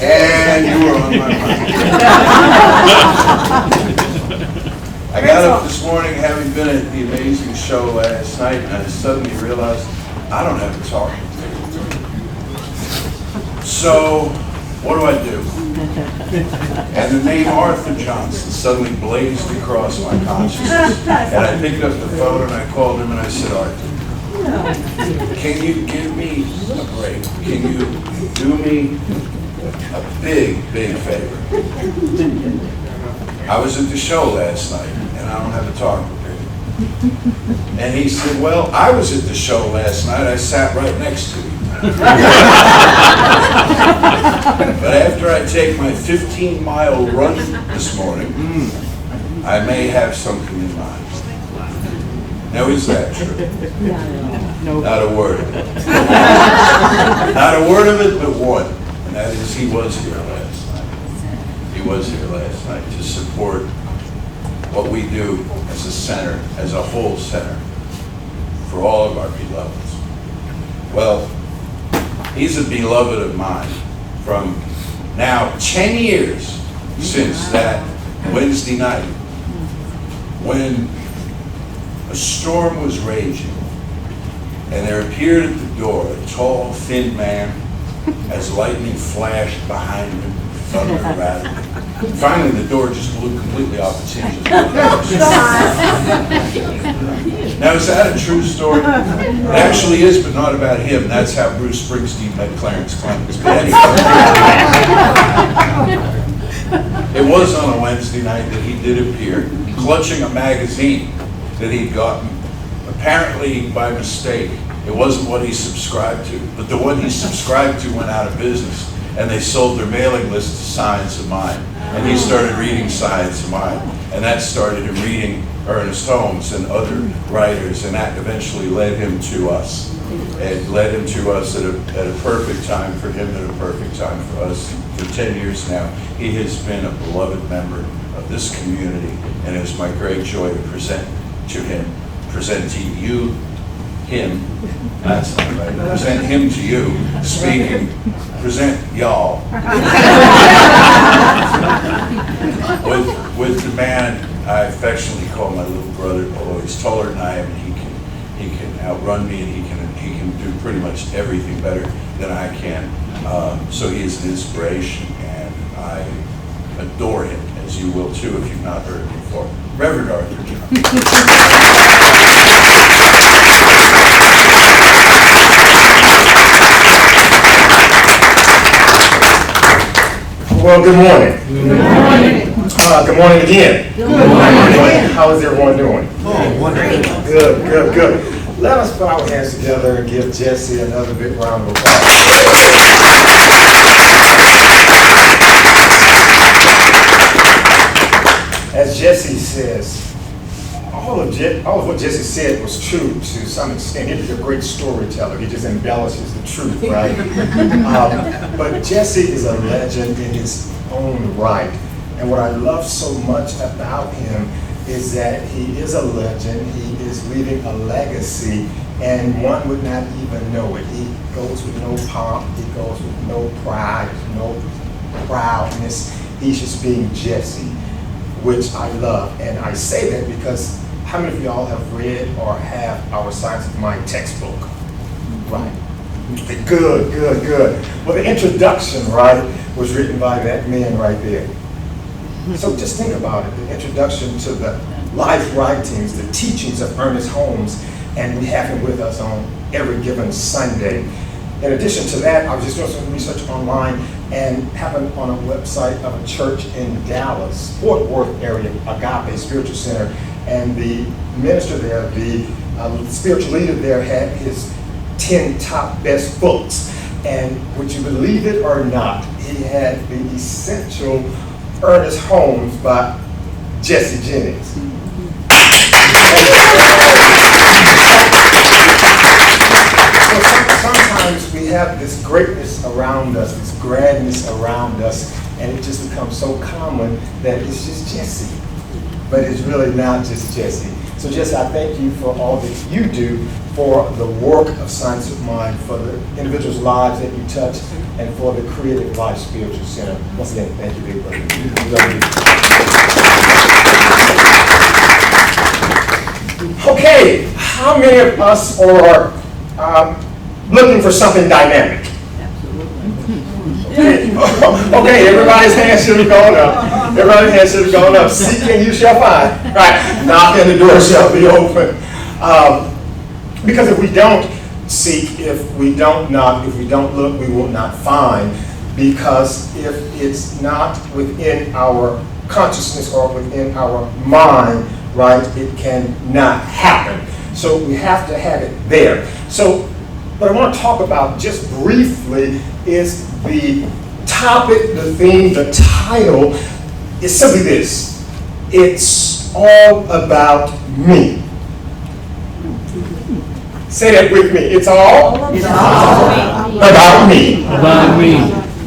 And you were on my mind. I got up this morning having been at the amazing show last night, and I suddenly realized I don't have a talking to. So, what do? And the name Arthur Johnson suddenly blazed across my consciousness. And I picked up the phone and I called him and I said, Arthur, can you give me a break? Can you do me a big, big favor? I was at the show last night and I don't have a talking to. And he said, well, I was at the show last night. I sat right next to you. But after I take my 15-mile run this morning, I may have something in mind. Now, is that true? No. Not a word of it. Not a word of it, but one. And that is, he was here last night. He was here last night to support what we do as a center, as a whole center, for all of our beloveds. Well, he's a beloved of mine from now 10 years since that Wednesday night when a storm was raging and there appeared at the door a tall, thin man as lightning flashed behind him, thunder rattled. Finally, the door just blew completely off its hinges. Now, is that a true story? It actually is, but not about him. That's how Bruce Springsteen met Clarence Clemens. But anyway, it was on a Wednesday night that he did appear, clutching a magazine that he'd gotten, apparently by mistake. It wasn't what he subscribed to, but the one he subscribed to went out of business, and they sold their mailing list to Science of Mind. And he started reading Science of Mind, and that started him reading Ernest Holmes and other writers, and that eventually led him to us. It led him to us at a perfect time for him and a perfect time for us. For 10 years now, he has been a beloved member of this community, and it's my great joy to present to you, him, that's not right, present him to you, speaking, present y'all. With the man I affectionately call my little brother, although he's taller than I am, and he can outrun me, and he can do pretty much everything better than I can. So he is an inspiration, and I adore him, as you will too if you've not heard him before. Reverend Arthur Johnson. Well, good morning. Good morning. Good morning again. Good morning. How is everyone doing? Oh, wonderful. Good. Let us put our hands together and give Jesse another big round of applause. As Jesse says, all of what Jesse said was true to some extent. He's a great storyteller. He just embellishes the truth, right? But Jesse is a legend in his own right. And what I love so much about him is that he is a legend. He is leaving a legacy, and one would not even know it. He goes with no pomp. He goes with no pride, no proudness. He's just being Jesse, which I love. And I say that because how many of y'all have read or have our Science of Mind textbook? Right. Good. Well, the introduction, right, was written by that man right there. So just think about it, the introduction to the life writings, the teachings of Ernest Holmes, and we have him with us on every given Sunday. In addition to that, I was just doing some research online and happened on a website of a church in Dallas, Fort Worth area, Agape Spiritual Center, and the minister there, the spiritual leader there had his 10 top best books. And would you believe it or not, he had the Essential Ernest Holmes by Jesse Jennings. Sometimes we have this greatness around us, this grandness around us, and it just becomes so common that it's just Jesse. But it's really not just Jesse. So Jesse, I thank you for all that you do for the work of Science of Mind, for the individuals' lives that you touch, and for the Creative Life Spiritual Center. Once again, thank you, big brother. We love you. Okay, how many of us are looking for something dynamic? Okay, everybody's hands should have gone up. Everybody's hands should have gone up. Seek and you shall find. Right, knock and the door shall be open. Because if we don't seek, if we don't knock, if we don't look, we will not find. Because if it's not within our consciousness or within our mind, right, it cannot happen. So we have to have it there. So what I want to talk about just briefly is the topic, the theme, the title is simply this. It's all about me. Say that with me. It's all about me. About me.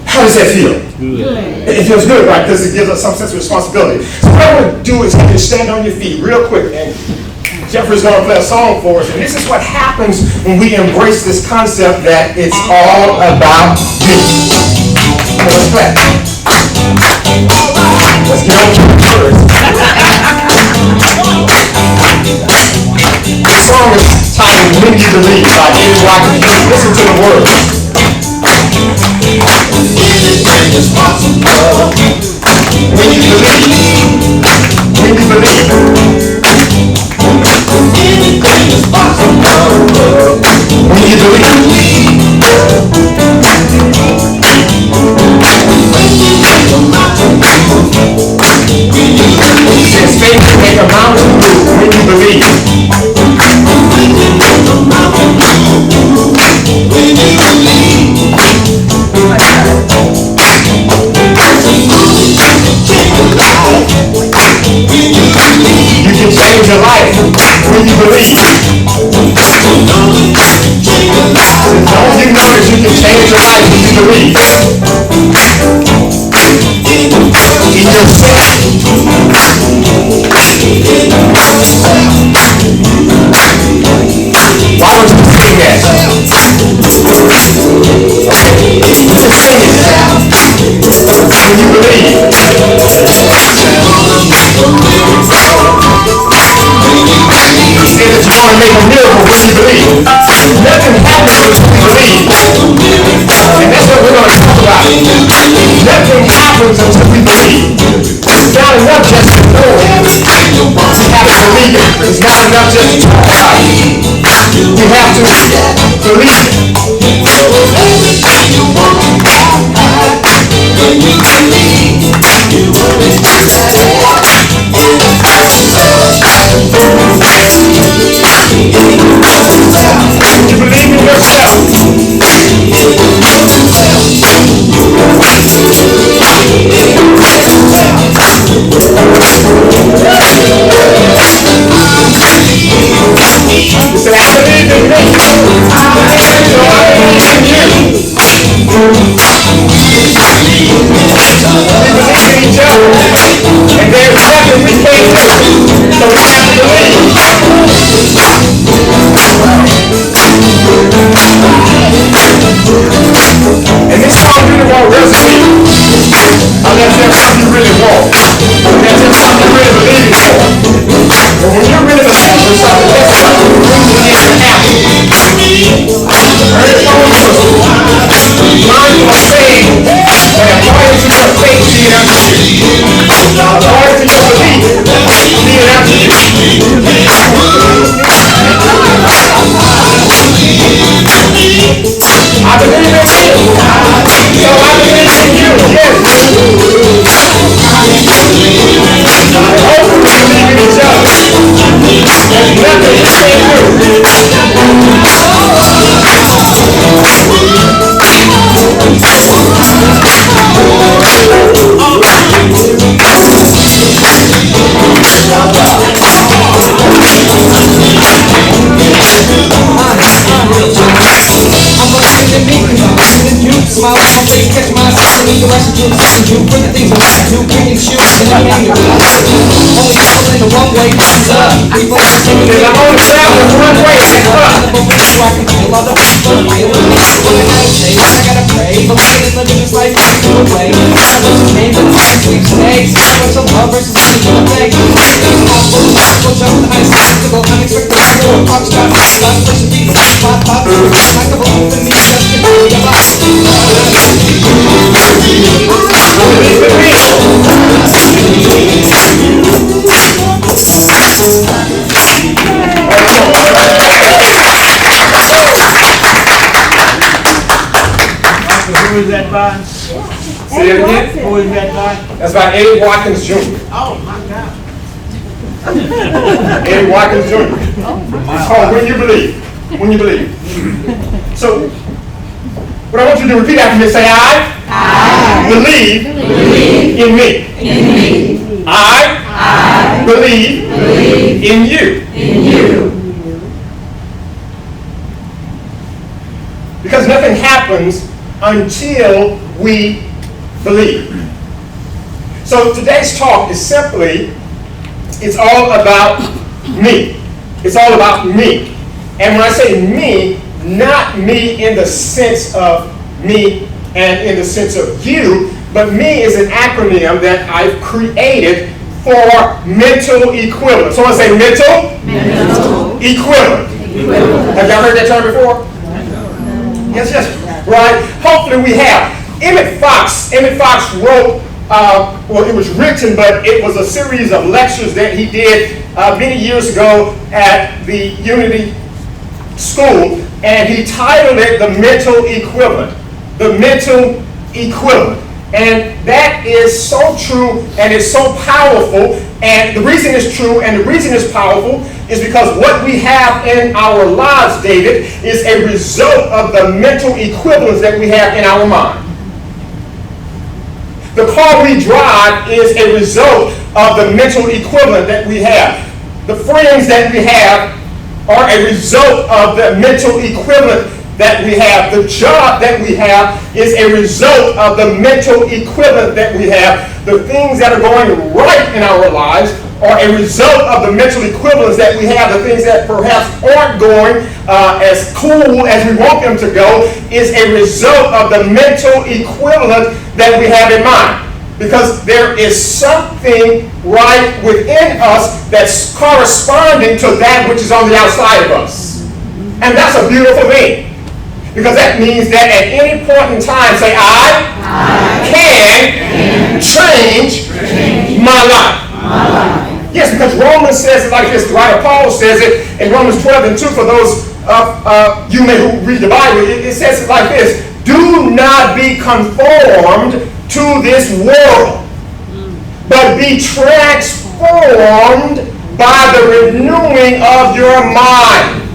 How does that feel? Good. It feels good, right? Because it gives us some sense of responsibility. So what I want to do is have you stand on your feet real quick, and Jeffrey's going to play a song for us. And this is what happens when we embrace this concept that it's all about me. Come on, let's clap. Let's get on to the words. This song is titled When You Believe by Eddie Rocket. Listen to the words. Anything is possible when you believe. When you believe. Anything is possible when you believe. Says faith can make a mountain move when you believe. You can change your life when you believe. Don't you know that you can change your life when you believe? In yourself. Why don't you sing that? You can sing it when you believe. You say that you want to make a miracle when you believe. Nothing happens until you believe. And that's what we're going to talk about. Nothing happens until we believe. It's not enough just to know it. We have to believe it. It's not enough just to talk about it. We have to believe it. Everything you want when you believe, you will experience it. You believe in yourself. Smile on my face, catch myself in the direction to do for the things I want to do, kicking shoes and then anger. Only people in the wrong way, hands up. We both are taking it. I'm on the travel, one way, hands up. So I can feel all the people feeling me. Nowadays, I gotta pray, but we ain't living this life the way. I was just named in the past sweepstakes. What's a love versus a people fake? Everything's possible, we'll jump the high stakes to go unexpected. Pop stars, love, push beats, pop, pop. I can believe in me, just get ready to rock. Who is that by? Say it again. Who is that by? That's by Eddie Watkins Jr. Oh, my God. Eddie Watkins Jr. It's called When You Believe. When You Believe. So, what I want you to do, repeat after me. Say, I believe in me. I believe in you. Because nothing happens until we believe. So today's talk is simply, it's all about me. It's all about me. And when I say me, not me in the sense of me and in the sense of you, but me is an acronym that I've created for mental equivalent. Someone say mental? Equivalent. Have y'all heard that term before? Yes, right? Hopefully we have. Emmett Fox wrote, well, it was written, but it was a series of lectures that he did many years ago at the Unity School, and he titled it The Mental Equivalent. The Mental Equivalent. And that is so true and it's so powerful. And the reason it's true and the reason it's powerful is because what we have in our lives, David, is a result of the mental equivalence that we have in our mind. The car we drive is a result of the mental equivalent that we have. The friends that we have are a result of the mental equivalent that we have. The job that we have is a result of the mental equivalent that we have. The things that are going right in our lives are a result of the mental equivalence that we have. The things that perhaps aren't going as cool as we want them to go is a result of the mental equivalent that we have in mind. Because there is something right within us that's corresponding to that which is on the outside of us. And that's a beautiful thing. Because that means that at any point in time, say, I can change my life. Yes, because Romans says it like this. The writer Paul says it in Romans 12:2. For those of you may who read the Bible, it says it like this. Do not be conformed to this world, but be transformed by the renewing of your mind.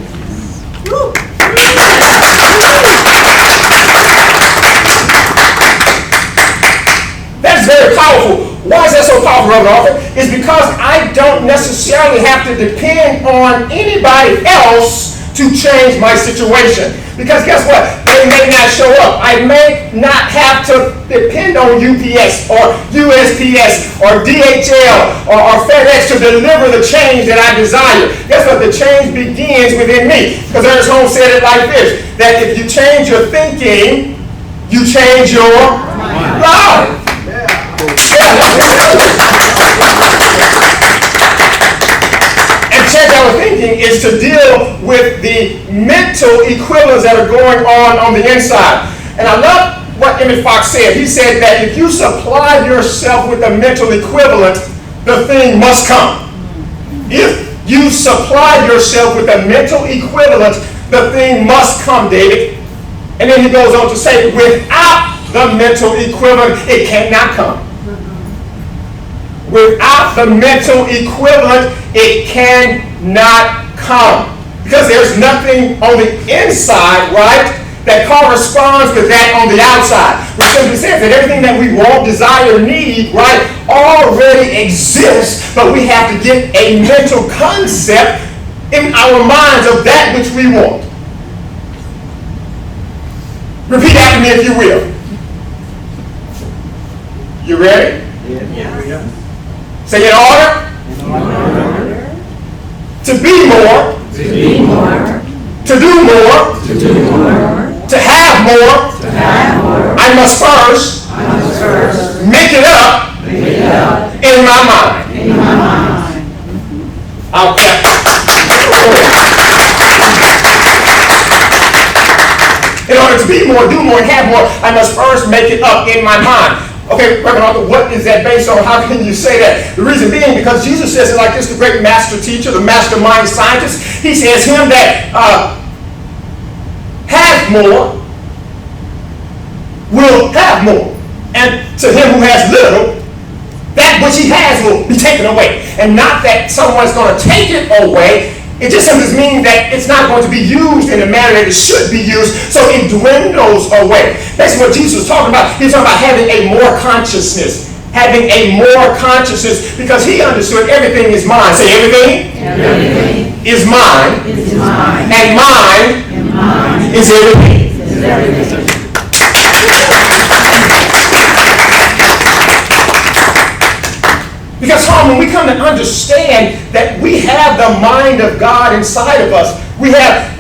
That's very powerful. Why is that so powerful, Reverend Arthur? It's because I don't necessarily have to depend on anybody else to change my situation. Because guess what? They may not show up. I may not have to depend on UPS or USPS or DHL or FedEx to deliver the change that I desire. Guess what? The change begins within me. Because Ernest Holmes said it like this, that if you change your thinking, you change your life. And change our thinking is to deal with the mental equivalents that are going on the inside. And I love what Emmett Fox said. He said that if you supply yourself with a mental equivalent, the thing must come. If you supply yourself with a mental equivalent, the thing must come, David. And then he goes on to say, without the mental equivalent, it cannot come. Without the mental equivalent, it cannot come. Because there's nothing on the inside, right, that corresponds with that on the outside. Which simply says that everything that we want, desire, need, right, already exists, but we have to get a mental concept in our minds of that which we want. Repeat after me if you will. You ready? Yeah. Say in order to be more, to do more, to have more, I must first make it up in my mind. Okay. In order to be more, do more, and have more, I must first make it up in my mind. Okay, Reverend Arthur, what is that based on? How can you say that? The reason being, because Jesus says it like this, the great master teacher, the mastermind scientist. He says, him that has more will have more. And to him who has little, that which he has will be taken away. And not that someone's going to take it away. It just simply means that it's not going to be used in the manner that it should be used, so it dwindles away. That's what Jesus was talking about. He was talking about having a more consciousness. Having a more consciousness, because he understood everything is mine. Say everything? Everything is mine. And mine is everything. Because when we come to understand that we have the mind of God inside of us, we have,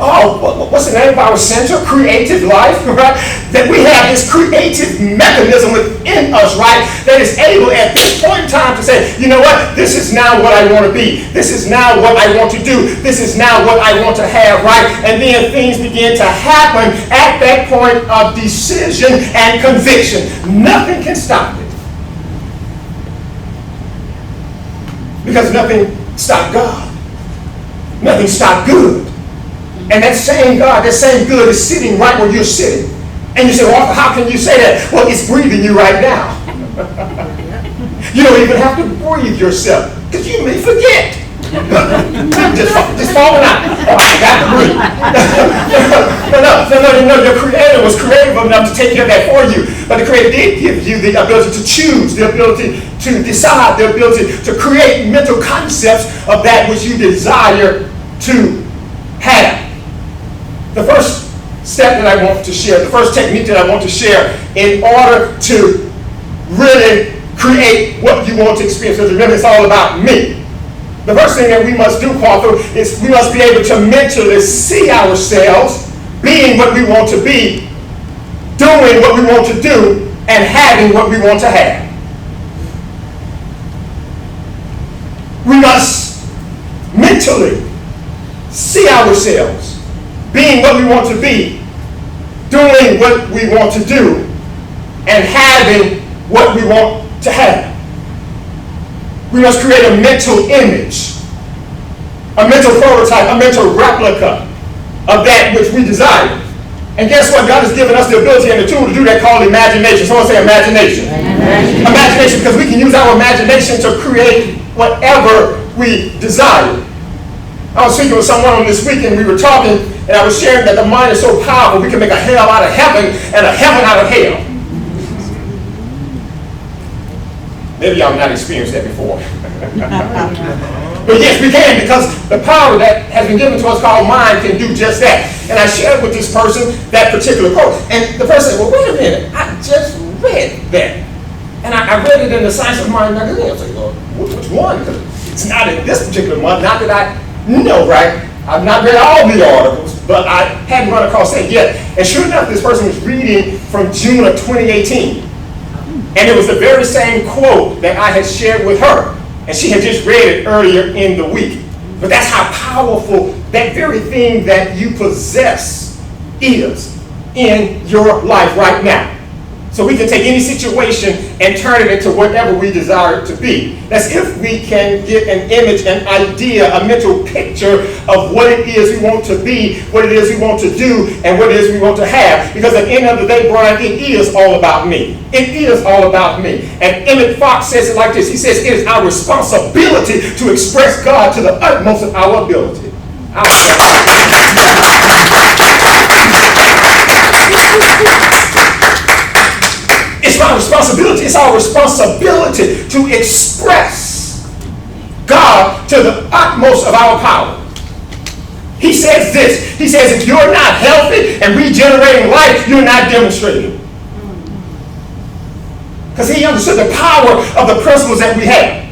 what's the name of our center? Creative life, right? That we have this creative mechanism within us, right? That is able at this point in time to say, you know what? This is now what I want to be. This is now what I want to do. This is now what I want to have, right? And then things begin to happen at that point of decision and conviction. Nothing can stop it. Because nothing stopped God. Nothing stopped good. And that same God, that same good is sitting right where you're sitting. And you say, well, Arthur, how can you say that? Well, it's breathing you right now. You don't even have to breathe yourself, because you may forget. just falling out. Oh, I got to breathe. No, your Creator was creative enough to take care of that for you. But the Creator did give you the ability to choose, the ability to decide, the ability to create mental concepts of that which you desire to have. The first step that I want to share, the first technique that I want to share in order to really create what you want to experience, because remember, it's all about me. The first thing that we must do, Arthur, is we must be able to mentally see ourselves being what we want to be, doing what we want to do, and having what we want to have. We must mentally see ourselves being what we want to be, doing what we want to do, and having what we want to have. We must create a mental image, a mental prototype, a mental replica of that which we desire. And guess what? God has given us the ability and the tool to do that, called imagination. Someone say imagination. Imagination, because we can use our imagination to create whatever we desire. I was speaking with someone on this weekend. We were talking, and I was sharing that the mind is so powerful, we can make a hell out of heaven and a heaven out of hell. Maybe y'all have not experienced that before. But yes, we can, because the power that has been given to us called mind can do just that. And I shared with this person that particular quote. And the person said, well, wait a minute, I just read that. And I read it in the Science of Mind magazine. I was like, well, which one? Because it's not in this particular month. Not that I know, right? I've not read all the articles, but I hadn't run across that yet. And sure enough, this person was reading from June of 2018. And it was the very same quote that I had shared with her. And she had just read it earlier in the week. But that's how powerful that very thing that you possess is in your life right now. So we can take any situation and turn it into whatever we desire it to be. That's if we can get an image, an idea, a mental picture of what it is we want to be, what it is we want to do, and what it is we want to have. Because at the end of the day, Brian, it is all about me. It is all about me. And Emmett Fox says it like this. He says, it is our responsibility to express God to the utmost of our ability. It's my responsibility. It's our responsibility to express God to the utmost of our power. He says this. He says, if you're not healthy and regenerating life, you're not demonstrating. Because he understood the power of the principles that we have.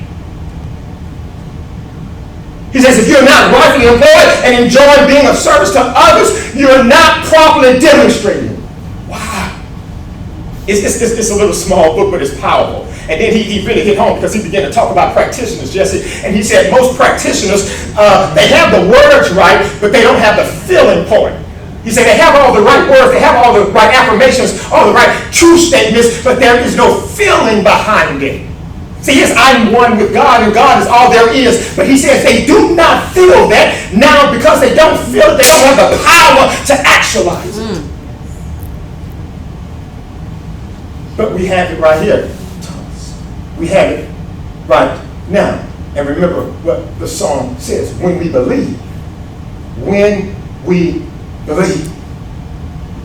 He says, if you're not rightfully employed and enjoying being of service to others, you're not properly demonstrating. Wow. It's a little small book, but it's powerful. And then he really hit home because he began to talk about practitioners, Jesse. And he said most practitioners, they have the words right, but they don't have the feeling part. He said they have all the right words, they have all the right affirmations, all the right true statements, but there is no feeling behind it. See, yes, I'm one with God, and God is all there is. But he says they do not feel that. Now, because they don't feel it, they don't have the power to actualize it. But we have it right here. We have it right now. And remember what the song says, when we believe. When we believe.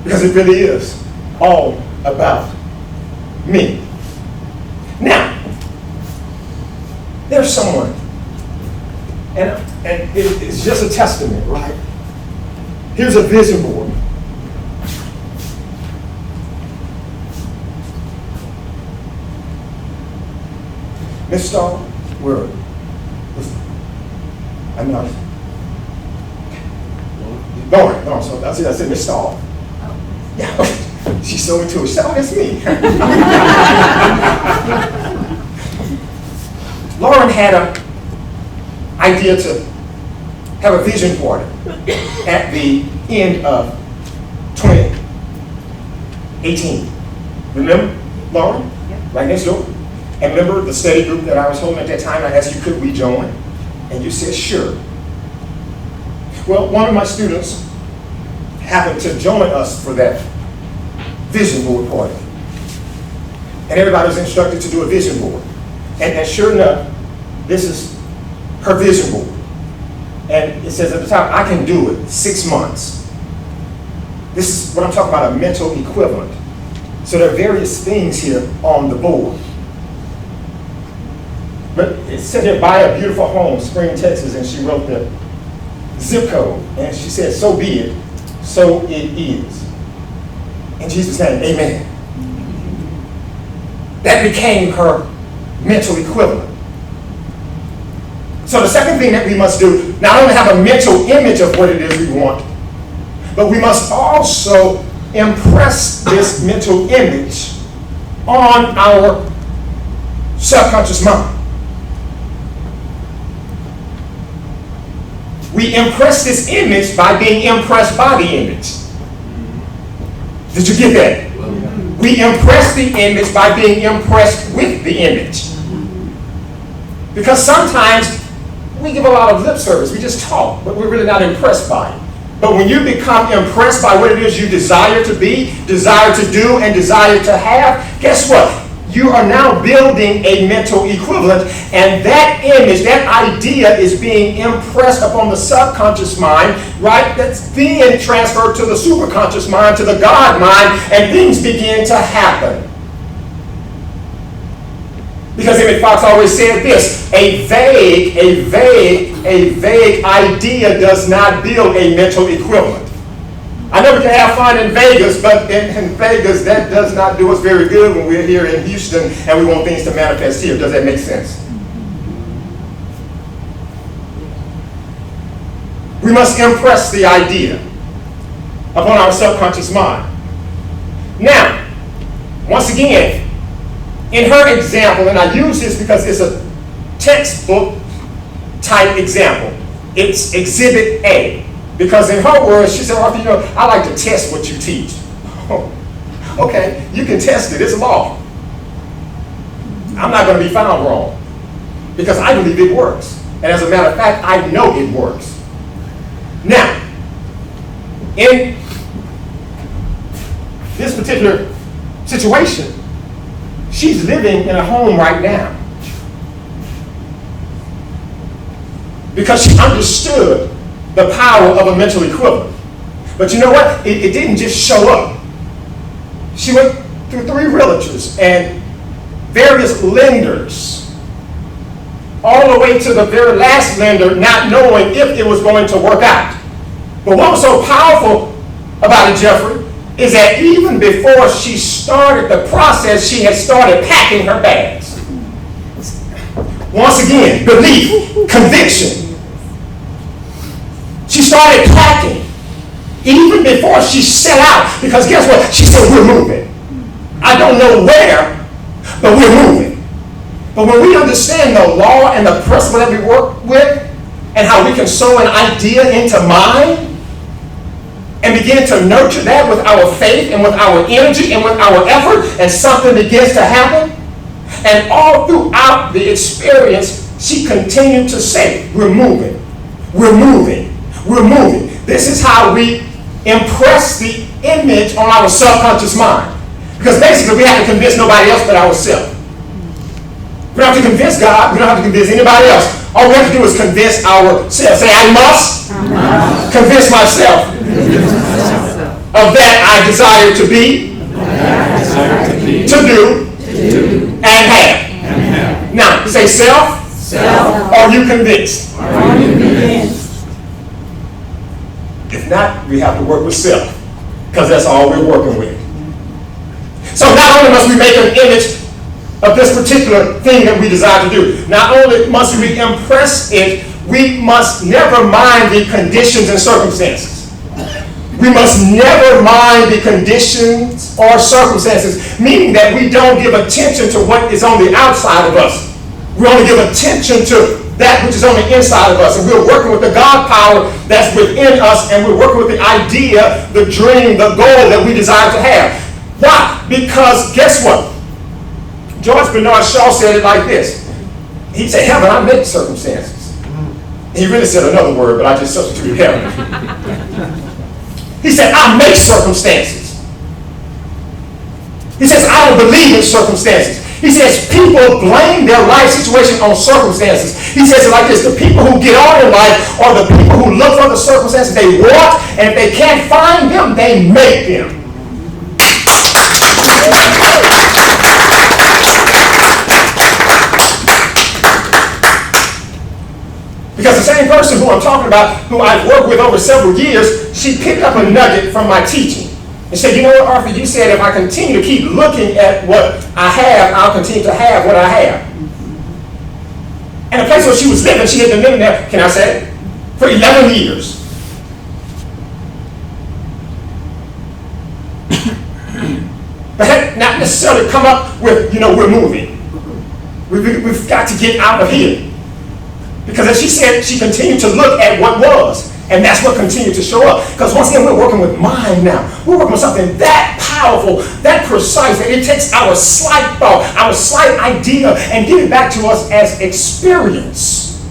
Because it really is all about me. Now, there's someone, and it's just a testament, right? Here's a vision board. Miss Starr, where? I'm not. Lauren, so I said Miss Starr. Yeah, she's so into it. She said, oh, that's me. Lauren had an idea to have a vision board at the end of 2018. Remember, Lauren? Yep. Right next door. And remember the study group that I was holding at that time? I asked you, could we join? And you said, sure. Well, one of my students happened to join us for that vision board party. And everybody was instructed to do a vision board. And sure enough, this is her vision board. And it says at the top, I can do it, 6 months. This is what I'm talking about, a mental equivalent. So there are various things here on the board. But it said here, buy a beautiful home, Spring, Texas, and she wrote the zip code. And she said, so be it, so it is. In Jesus' name, amen. That became her mental equivalent. So the second thing that we must do, not only have a mental image of what it is we want, but we must also impress this mental image on our subconscious mind. We impress this image by being impressed by the image. Did you get that? We impress the image by being impressed with the image. Because sometimes we give a lot of lip service. We just talk, but we're really not impressed by it. But when you become impressed by what it is you desire to be, desire to do, and desire to have, guess what? You are now building a mental equivalent, and that image, that idea is being impressed upon the subconscious mind, right? That's being transferred to the superconscious mind, to the God mind, and things begin to happen. Because Emmett Fox always said this, a vague idea does not build a mental equivalent. I know we can have fun in Vegas, but in Vegas, that does not do us very good when we're here in Houston and we want things to manifest here. Does that make sense? We must impress the idea upon our subconscious mind. Now, once again, in her example, and I use this because it's a textbook type example, it's Exhibit A. Because in her words, she said, Arthur, you know, I like to test what you teach. Oh, okay, you can test it, it's law. I'm not going to be found wrong because I believe it works. And as a matter of fact, I know it works. Now, in this particular situation, she's living in a home right now because she understood the power of a mental equivalent. But you know what? It didn't just show up. She went through 3 realtors and various lenders, all the way to the very last lender, not knowing if it was going to work out. But what was so powerful about it, Jeffrey, is that even before she started the process, she had started packing her bags. Once again, belief, conviction. She started packing even before she set out, because guess what? She said, we're moving. I don't know where, but we're moving. But when we understand the law and the principle that we work with, and how we can sow an idea into mind, and begin to nurture that with our faith and with our energy and with our effort, and something begins to happen. And all throughout the experience, she continued to say, we're moving, we're moving, we're moving. This is how we impress the image on our subconscious mind. Because basically we have to convince nobody else but ourselves. We don't have to convince God, we don't have to convince anybody else. All we have to do is convince ourselves. Say, I must convince myself of that I desire to be, to do, and have. Now, say self, are you convinced? If not, we have to work with self, because that's all we're working with. So not only must we make an image of this particular thing that we desire to do, not only must we impress it, we must never mind the conditions and circumstances. We must never mind the conditions or circumstances, meaning that we don't give attention to what is on the outside of us. We only give attention to that which is on the inside of us, and we're working with the God power that's within us, and we're working with the idea, the dream, the goal that we desire to have. Why? Because guess what? George Bernard Shaw said it like this. He said, heaven, I make circumstances. He really said another word, but I just substituted heaven. He said, I make circumstances. He says, I don't believe in circumstances. He says, people blame their life situation on circumstances. He says it like this: the people who get on in life are the people who look for the circumstances they want, and if they can't find them, they make them. Because the same person who I'm talking about, who I've worked with over several years, she picked up a nugget from my teaching and said, you know what, Arthur, you said if I continue to keep looking at what I have, I'll continue to have what I have. And the place where she was living, she had been living there, can I say it, for 11 years. But had not necessarily come up with, we're moving. We've got to get out of here. Because as she said, she continued to look at what was. And that's what continued to show up. Because once again, we're working with mind now. We're working with something that powerful, that precise, that it takes our slight thought, our slight idea, and give it back to us as experience.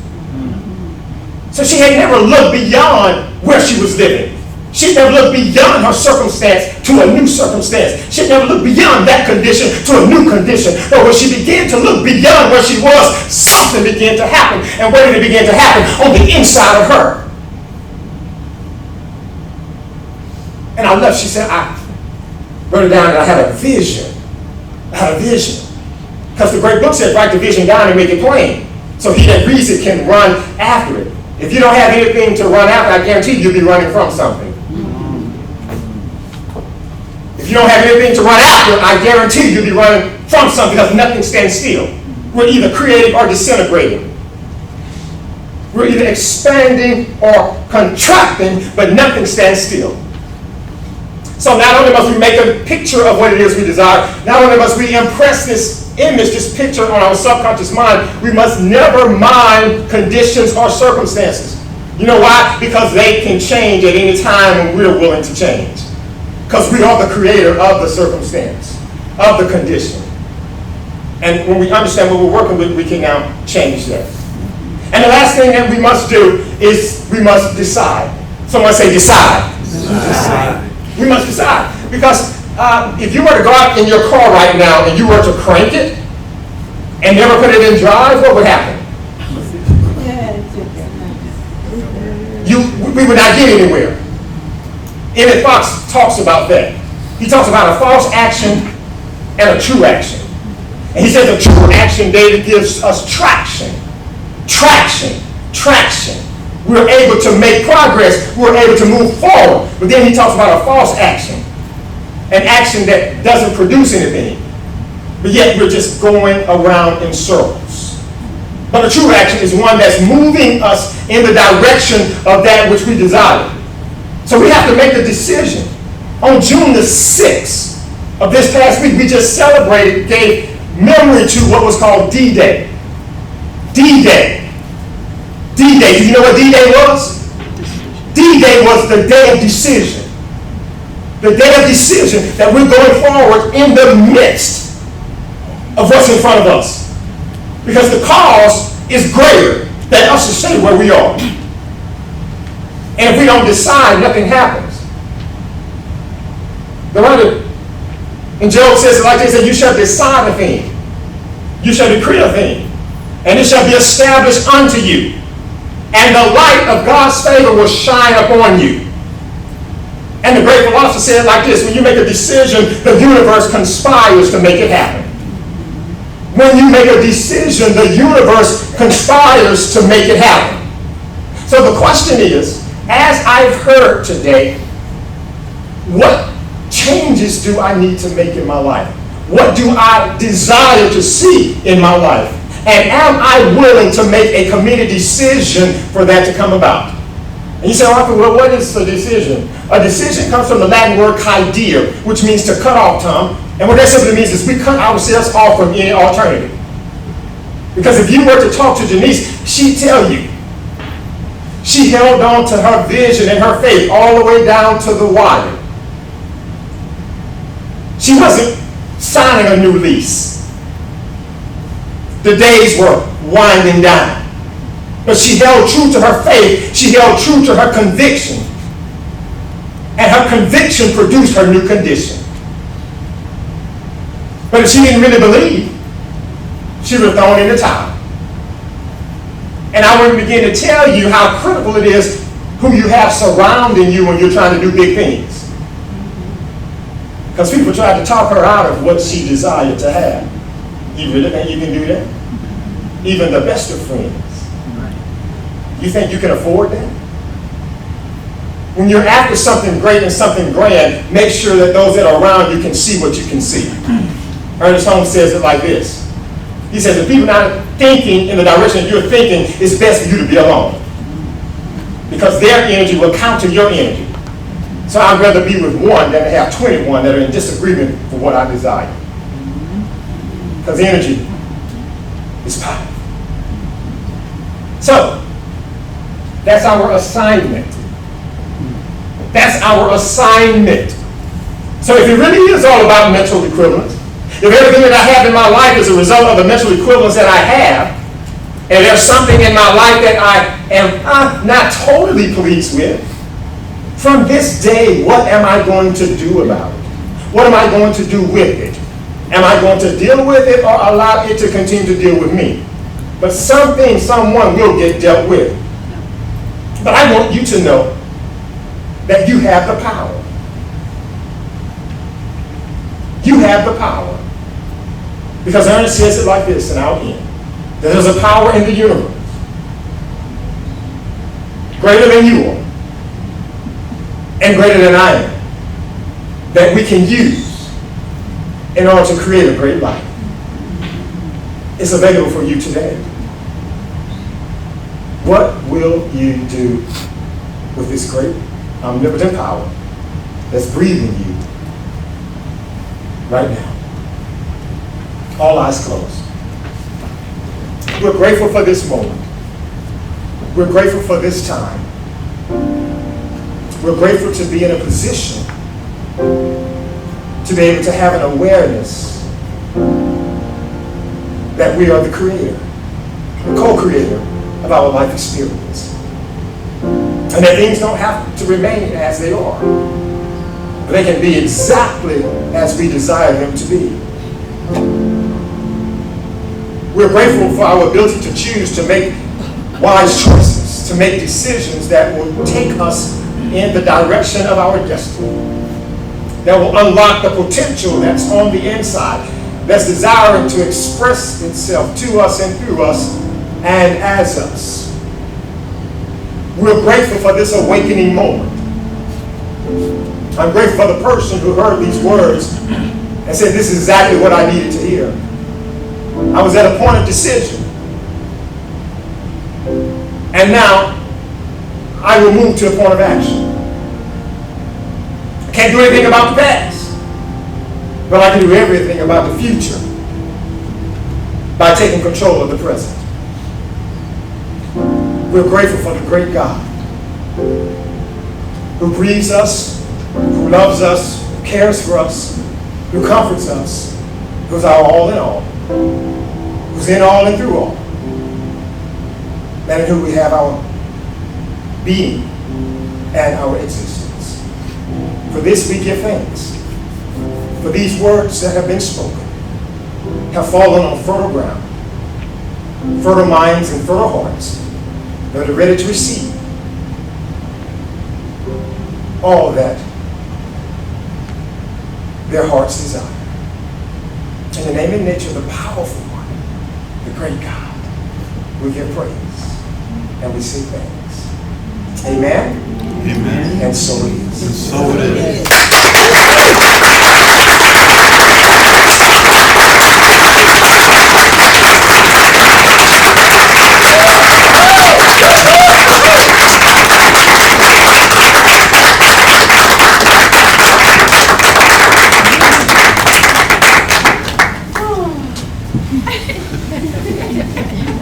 So she had never looked beyond where she was living. She never looked beyond her circumstance to a new circumstance. She never looked beyond that condition to a new condition. But when she began to look beyond where she was, something began to happen. And where did it begin to happen? On the inside of her. And I left, she said, I wrote it down and I had a vision. I had a vision. Because the great book said, write the vision down and make it plain. So he that reads it can run after it. If you don't have anything to run after, I guarantee you'll be running from something. If you don't have anything to run after, I guarantee you'll be running from something, because nothing stands still. We're either creating or disintegrating. We're either expanding or contracting, but nothing stands still. So not only must we make a picture of what it is we desire, not only must we impress this image, this picture on our subconscious mind, we must never mind conditions or circumstances. You know why? Because they can change at any time when we're willing to change. Because we are the creator of the circumstance, of the condition. And when we understand what we're working with, we can now change that. And the last thing that we must do is we must decide. Someone say decide. Decide. We must decide. Because if you were to go out in your car right now and you were to crank it and never put it in drive, what would happen? We would not get anywhere. Emmett Fox talks about that. He talks about a false action and a true action. And he says a true action, David, gives us traction. Traction. Traction. We're able to make progress. We're able to move forward. But then he talks about a false action, an action that doesn't produce anything. But yet we're just going around in circles. But a true action is one that's moving us in the direction of that which we desire. So we have to make a decision. On June the 6th of this past week, we just celebrated, gave memory to what was called D-Day. D-Day. D-Day. Do you know what D-Day was? D-Day was the day of decision. The day of decision that we're going forward in the midst of what's in front of us. Because the cause is greater than us to stay where we are. And if we don't decide, nothing happens. The writer in Job says it like this, that you shall decide a thing. You shall decree a thing. And it shall be established unto you. And the light of God's favor will shine upon you. And the great philosopher said it like this, when you make a decision, the universe conspires to make it happen. When you make a decision, the universe conspires to make it happen. So the question is, as I've heard today, what changes do I need to make in my life? What do I desire to see in my life? And am I willing to make a committed decision for that to come about? And you say, Arthur, well, what is a decision? A decision comes from the Latin word "caedere," which means to cut off, Tom. And what that simply means is we cut ourselves off from any alternative. Because if you were to talk to Janice, she'd tell you. She held on to her vision and her faith all the way down to the wire. She wasn't signing a new lease. The days were winding down. But she held true to her faith. She held true to her conviction. And her conviction produced her new condition. But if she didn't really believe, she would have thrown in the towel. And I want to begin to tell you how critical it is who you have surrounding you when you're trying to do big things. Because people tried to talk her out of what she desired to have. You really think you can do that? Even the best of friends. You think you can afford that? When you're after something great and something grand, make sure that those that are around you can see what you can see. Ernest Holmes says it like this. He says, if people are not thinking in the direction that you're thinking, it's best for you to be alone. Because their energy will counter your energy. So I'd rather be with one than to have 21 that are in disagreement for what I desire. Because energy is power. So, that's our assignment. That's our assignment. So if it really is all about mental equivalence, if everything that I have in my life is a result of the mental equivalence that I have, and there's something in my life that I am not totally pleased with, from this day, what am I going to do about it? What am I going to do with it? Am I going to deal with it or allow it to continue to deal with me? But something, someone will get dealt with. But I want you to know that you have the power. You have the power. Because Ernest says it like this, and I'll end. That there's a power in the universe greater than you are and greater than I am that we can use in order to create a great life. It's available for you today. What will you do with this great omnipotent power that's breathing you right now? All eyes closed. We're grateful for this moment. We're grateful for this time. We're grateful to be in a position to be able to have an awareness that we are the creator, the co-creator of our life experience. And that things don't have to remain as they are, but they can be exactly as we desire them to be. We're grateful for our ability to choose to make wise choices, to make decisions that will take us in the direction of our destiny, that will unlock the potential that's on the inside, that's desiring to express itself to us and through us and as us. We're grateful for this awakening moment. I'm grateful for the person who heard these words and said, this is exactly what I needed to hear. I was at a point of decision. And now, I will move to a point of action. I can't do anything about the past, but I can do everything about the future by taking control of the present. We're grateful for the great God who breathes us, who loves us, who cares for us, who comforts us, who's our all in all, who's in all and through all, and in whom we have our being and our existence. For this we give thanks. For these words that have been spoken have fallen on fertile ground, fertile minds and fertile hearts that are ready to receive all that their hearts desire. In the name and nature of the powerful one, the great God, we give praise and we say thanks. Amen? Amen. And so it is. And so it is.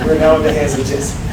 We're now in the hands of Jesse.